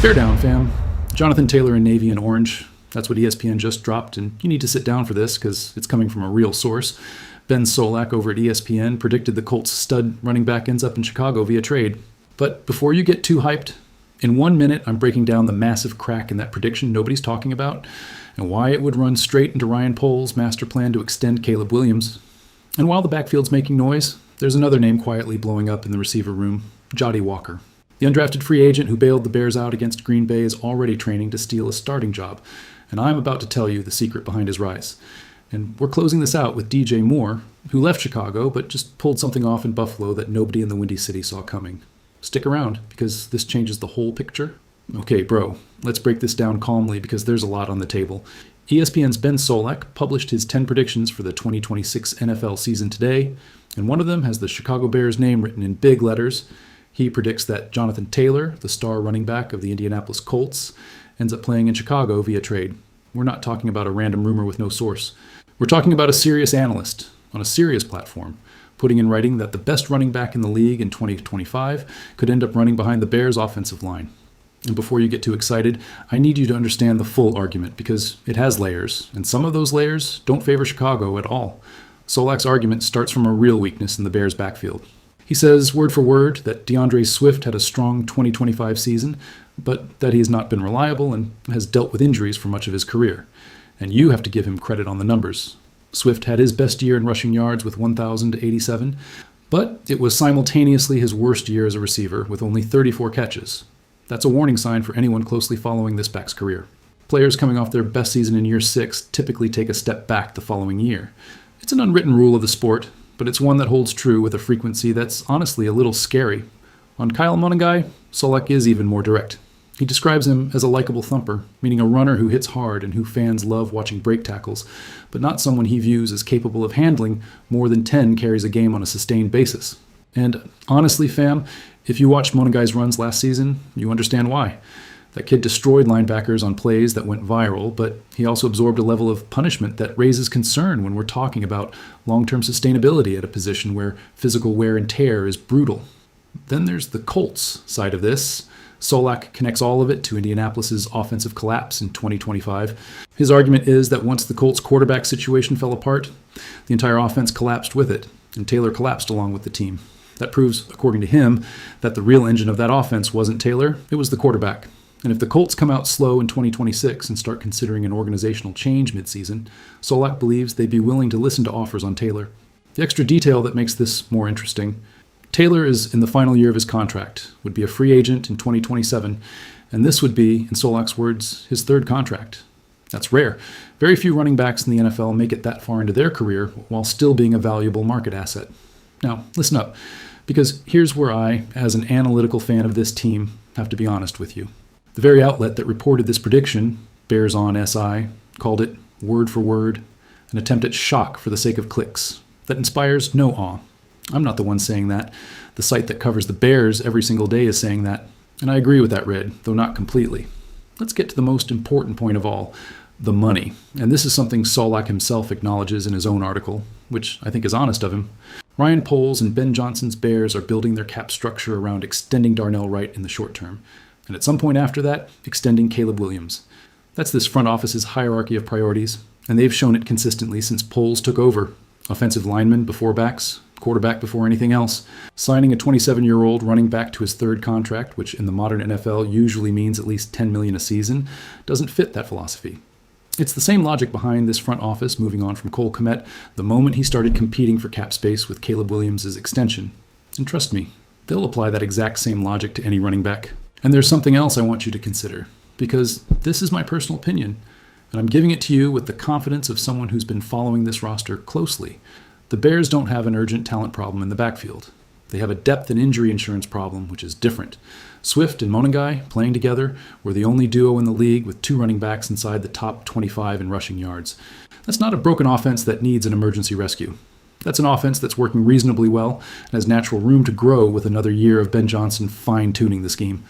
Bear down, fam. Jonathan Taylor in navy and orange. That's what ESPN just dropped, and you need to sit down for this because it's coming from a real source. Ben Solak over at ESPN predicted the Colts' stud running back ends up in Chicago via trade. But before you get too hyped, in 1 minute I'm breaking down the massive crack in that prediction nobody's talking about, and why it would run straight into Ryan Poles' master plan to extend Caleb Williams. And while the backfield's making noise, there's another name quietly blowing up in the receiver room, JAHDAE Walker. The undrafted free agent who bailed the Bears out against Green Bay is already training to steal a starting job, and I'm about to tell you the secret behind his rise. And we're closing this out with DJ Moore, who left Chicago but just pulled something off in Buffalo that nobody in the Windy City saw coming. Stick around, because this changes the whole picture. Okay, bro, let's break this down calmly because there's a lot on the table. ESPN's Ben Solak published his 10 predictions for the 2026 NFL season today, and one of them has the Chicago Bears name written in big letters. He predicts that Jonathan Taylor, the star running back of the Indianapolis Colts, ends up playing in Chicago via trade. We're not talking about a random rumor with no source. We're talking about a serious analyst on a serious platform, putting in writing that the best running back in the league in 2025 could end up running behind the Bears' offensive line. And before you get too excited, I need you to understand the full argument because it has layers, and some of those layers don't favor Chicago at all. Solak's argument starts from a real weakness in the Bears' backfield. He says, word for word, that DeAndre Swift had a strong 2025 season, but that he has not been reliable and has dealt with injuries for much of his career. And you have to give him credit on the numbers. Swift had his best year in rushing yards with 1,087, but it was simultaneously his worst year as a receiver with only 34 catches. That's a warning sign for anyone closely following this back's career. Players coming off their best season in year 6 typically take a step back the following year. It's an unwritten rule of the sport, but it's one that holds true with a frequency that's honestly a little scary. On Kyle Monangai, Solak is even more direct. He describes him as a likable thumper, meaning a runner who hits hard and who fans love watching break tackles, but not someone he views as capable of handling more than 10 carries a game on a sustained basis. And honestly, fam, if you watched Monangai's runs last season, you understand why. That kid destroyed linebackers on plays that went viral, but he also absorbed a level of punishment that raises concern when we're talking about long-term sustainability at a position where physical wear and tear is brutal. Then there's the Colts side of this. Solak connects all of it to Indianapolis' offensive collapse in 2025. His argument is that once the Colts' quarterback situation fell apart, the entire offense collapsed with it, and Taylor collapsed along with the team. That proves, according to him, that the real engine of that offense wasn't Taylor, it was the quarterback. And if the Colts come out slow in 2026 and start considering an organizational change midseason, Solak believes they'd be willing to listen to offers on Taylor. The extra detail that makes this more interesting: Taylor is in the final year of his contract, would be a free agent in 2027, and this would be, in Solak's words, his third contract. That's rare. Very few running backs in the NFL make it that far into their career while still being a valuable market asset. Now, listen up, because here's where I, as an analytical fan of this team, have to be honest with you. The very outlet that reported this prediction, Bears on SI, called it, word for word, an attempt at shock for the sake of clicks that inspires no awe. I'm not the one saying that. The site that covers the Bears every single day is saying that, and I agree with that read, though not completely. Let's get to the most important point of all, the money. And this is something Solak himself acknowledges in his own article, which I think is honest of him. Ryan Poles and Ben Johnson's Bears are building their cap structure around extending Darnell Wright in the short term, and at some point after that, extending Caleb Williams. That's this front office's hierarchy of priorities, and they've shown it consistently since Poles took over. Offensive lineman before backs, quarterback before anything else. Signing a 27-year-old running back to his third contract, which in the modern NFL usually means at least $10 million a season, doesn't fit that philosophy. It's the same logic behind this front office moving on from Cole Kmet the moment he started competing for cap space with Caleb Williams' extension. And trust me, they'll apply that exact same logic to any running back. And there's something else I want you to consider, because this is my personal opinion, and I'm giving it to you with the confidence of someone who's been following this roster closely. The Bears don't have an urgent talent problem in the backfield. They have a depth and injury insurance problem, which is different. Swift and Monangai, playing together, were the only duo in the league with 2 running backs inside the top 25 in rushing yards. That's not a broken offense that needs an emergency rescue. That's an offense that's working reasonably well and has natural room to grow with another year of Ben Johnson fine-tuning the scheme.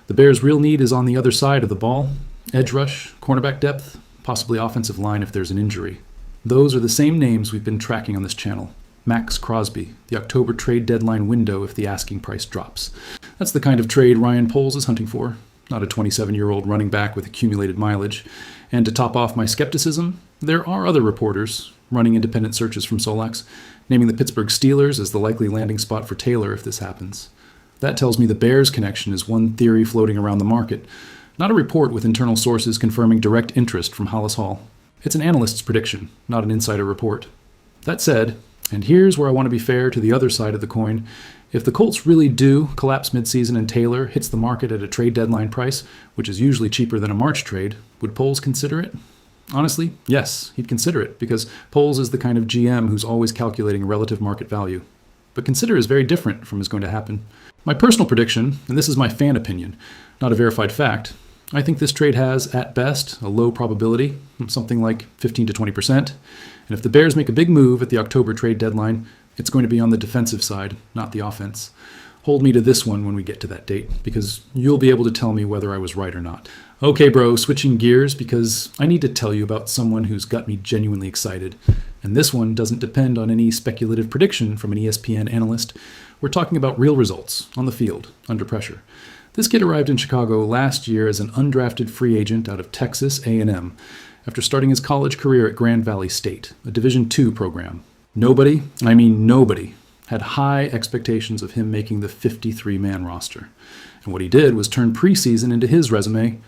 The Bears' real need is on the other side of the ball: edge rush, cornerback depth, possibly offensive line if there's an injury. Those are the same names we've been tracking on this channel. Max Crosby, the October trade deadline window if the asking price drops. That's the kind of trade Ryan Poles is hunting for. not a 27-year-old running back with accumulated mileage. And to top off my skepticism, there are other reporters running independent searches from Solak's, naming the Pittsburgh Steelers as the likely landing spot for Taylor if this happens. That tells me the Bears connection is one theory floating around the market, not a report with internal sources confirming direct interest from Hollis Hall. It's an analyst's prediction, not an insider report. That said, and here's where I want to be fair to the other side of the coin, if the Colts really do collapse midseason and Taylor hits the market at a trade deadline price, which is usually cheaper than a March trade, would Poles consider it? Honestly, yes, he'd consider it, because Poles is the kind of GM who's always calculating relative market value. But consider is very different from is going to happen. My personal prediction, and this is my fan opinion, not a verified fact, I think this trade has, at best, a low probability, something like 15 to 20%. And if the Bears make a big move at the October trade deadline, it's going to be on the defensive side, not the offense. Hold me to this one when we get to that date, because you'll be able to tell me whether I was right or not. Okay, bro, switching gears, because I need to tell you about someone who's got me genuinely excited. And this one doesn't depend on any speculative prediction from an ESPN analyst. We're talking about real results, on the field, under pressure. This kid arrived in Chicago last year as an undrafted free agent out of Texas A&M, after starting his college career at Grand Valley State, a Division II program. Nobody, and I mean nobody, had high expectations of him making the 53-man roster. And what he did was turn preseason into his resume: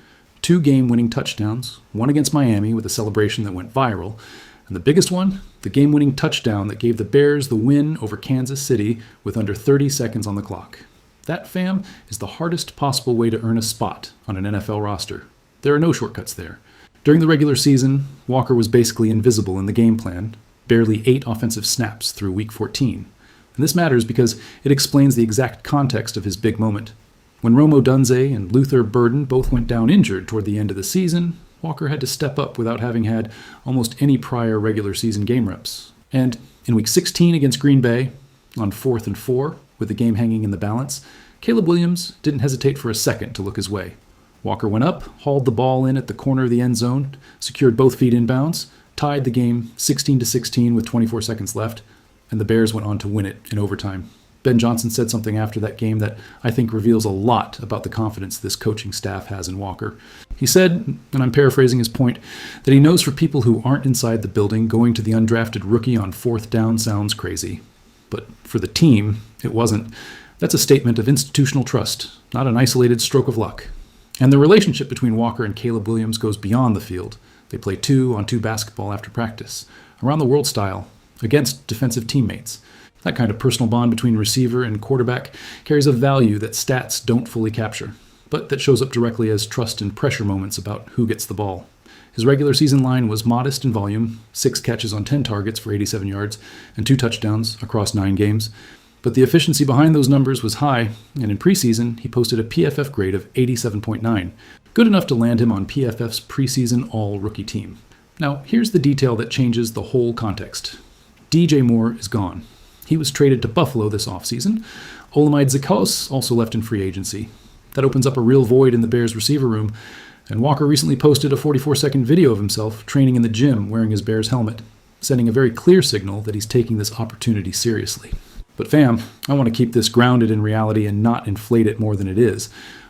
2 game-winning touchdowns, one against Miami with a celebration that went viral, and the biggest one, the game-winning touchdown that gave the Bears the win over Kansas City with under 30 seconds on the clock. That, fam, is the hardest possible way to earn a spot on an NFL roster. There are no shortcuts there. During the regular season, Walker was basically invisible in the game plan, barely 8 offensive snaps through Week 14. And this matters because it explains the exact context of his big moment. When Romo Dunze and Luther Burden both went down injured toward the end of the season, Walker had to step up without having had almost any prior regular season game reps. And in Week 16 against Green Bay, on 4th and 4, with the game hanging in the balance, Caleb Williams didn't hesitate for a second to look his way. Walker went up, hauled the ball in at the corner of the end zone, secured both feet inbounds, tied the game 16-16 with 24 seconds left, and the Bears went on to win it in overtime. Ben Johnson said something after that game that I think reveals a lot about the confidence this coaching staff has in Walker. He said, and I'm paraphrasing his point, that he knows for people who aren't inside the building, going to the undrafted rookie on 4th down sounds crazy. But for the team, it wasn't. That's a statement of institutional trust, not an isolated stroke of luck. And the relationship between Walker and Caleb Williams goes beyond the field. They play 2-on-2 basketball after practice, around the world style, against defensive teammates. That kind of personal bond between receiver and quarterback carries a value that stats don't fully capture, but that shows up directly as trust and pressure moments about who gets the ball. His regular season line was modest in volume, 6 catches on 10 targets for 87 yards, and 2 touchdowns across 9 games. But the efficiency behind those numbers was high, and in preseason, he posted a PFF grade of 87.9, good enough to land him on PFF's preseason all-rookie team. Now, here's the detail that changes the whole context. DJ Moore is gone. He was traded to Buffalo this offseason. Olamide Zakos also left in free agency. That opens up a real void in the Bears receiver room, and Walker recently posted a 44-second video of himself training in the gym wearing his Bears helmet, sending a very clear signal that he's taking this opportunity seriously. But fam, I want to keep this grounded in reality and not inflate it more than it is.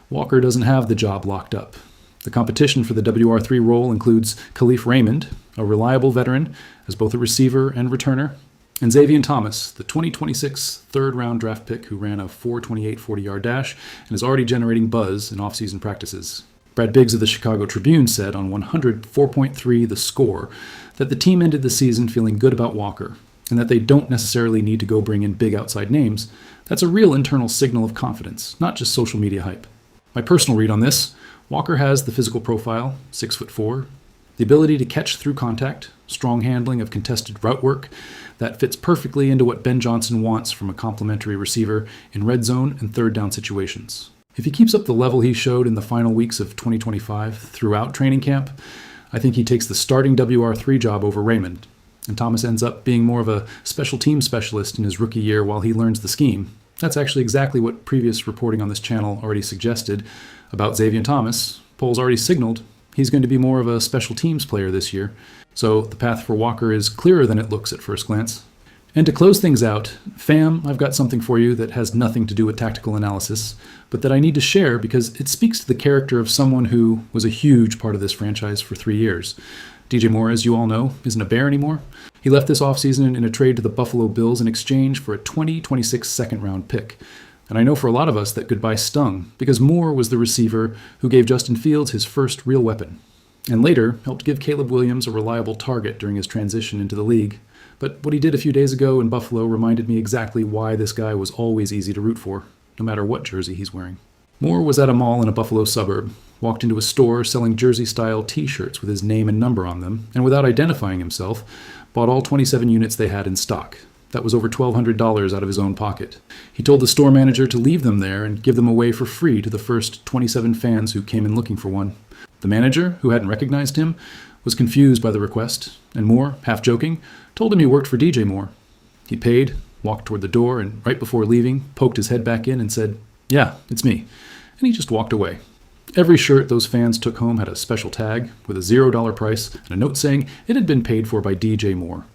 Walker doesn't have the job locked up. The competition for the WR3 role includes Khalif Raymond, a reliable veteran as both a receiver and returner, and Xavier Thomas, the 2026 third-round draft pick who ran a 4.28 40-yard dash and is already generating buzz in off-season practices. Brad Biggs of the Chicago Tribune said on 104.3 The Score that the team ended the season feeling good about Walker, and that they don't necessarily need to go bring in big outside names. That's a real internal signal of confidence, not just social media hype. My personal read on this: Walker has the physical profile, 6'4", the ability to catch through contact, strong handling of contested route work, that fits perfectly into what Ben Johnson wants from a complementary receiver in red zone and third down situations. If he keeps up the level he showed in the final weeks of 2025 throughout training camp, I think he takes the starting WR3 job over Raymond, and Thomas ends up being more of a special team specialist in his rookie year while he learns the scheme. That's actually exactly what previous reporting on this channel already suggested about Xavier Thomas. Polls already signaled he's going to be more of a special teams player this year, so the path for Walker is clearer than it looks at first glance. And to close things out, fam, I've got something for you that has nothing to do with tactical analysis, but that I need to share because it speaks to the character of someone who was a huge part of this franchise for 3 years. DJ Moore, as you all know, isn't a Bear anymore. He left this offseason in a trade to the Buffalo Bills in exchange for a 2026 second-round pick. And I know for a lot of us that goodbye stung, because Moore was the receiver who gave Justin Fields his first real weapon, and later helped give Caleb Williams a reliable target during his transition into the league. But what he did a few days ago in Buffalo reminded me exactly why this guy was always easy to root for, no matter what jersey he's wearing. Moore was at a mall in a Buffalo suburb, walked into a store selling jersey-style t-shirts with his name and number on them, and without identifying himself, bought all 27 units they had in stock. That was over $1,200 out of his own pocket. He told the store manager to leave them there and give them away for free to the first 27 fans who came in looking for one. The manager, who hadn't recognized him, was confused by the request, and Moore, half joking, told him he worked for DJ Moore. He paid, walked toward the door, and right before leaving, poked his head back in and said, "Yeah, it's me." And he just walked away. Every shirt those fans took home had a special tag with a $0 price and a note saying it had been paid for by DJ Moore.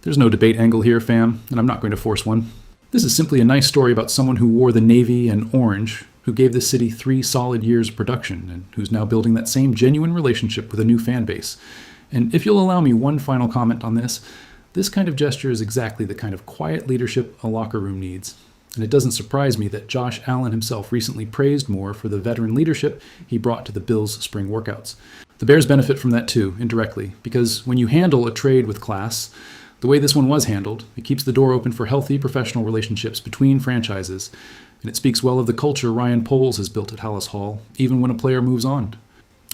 There's no debate angle here, fam, and I'm not going to force one. This is simply a nice story about someone who wore the navy and orange, who gave this city 3 solid years of production, and who's now building that same genuine relationship with a new fan base. And if you'll allow me one final comment on this kind of gesture is exactly the kind of quiet leadership a locker room needs. And it doesn't surprise me that Josh Allen himself recently praised Moore for the veteran leadership he brought to the Bills' spring workouts. The Bears benefit from that too, indirectly, because when you handle a trade with class, the way this one was handled, it keeps the door open for healthy professional relationships between franchises, and it speaks well of the culture Ryan Poles has built at Hallis Hall, even when a player moves on.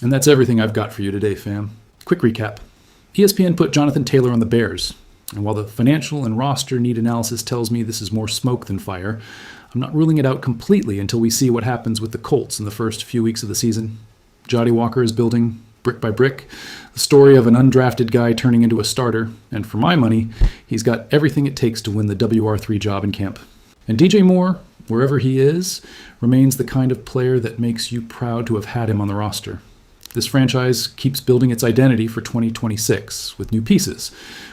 And that's everything I've got for you today, fam. Quick recap. ESPN put Jonathan Taylor on the Bears, and while the financial and roster need analysis tells me this is more smoke than fire, I'm not ruling it out completely until we see what happens with the Colts in the first few weeks of the season. JAHDAE Walker is building, brick by brick, the story of an undrafted guy turning into a starter, and for my money, he's got everything it takes to win the WR3 job in camp. And DJ Moore, wherever he is, remains the kind of player that makes you proud to have had him on the roster. This franchise keeps building its identity for 2026 with new pieces,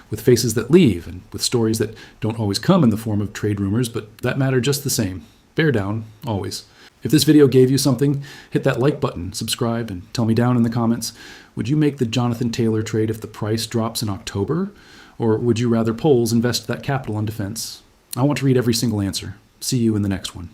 with faces that leave, and with stories that don't always come in the form of trade rumors, but that matter just the same. Bear down, always. If this video gave you something, hit that like button, subscribe, and tell me down in the comments, would you make the Jonathan Taylor trade if the price drops in October? Or would you rather Poles invest that capital on defense? I want to read every single answer. See you in the next one.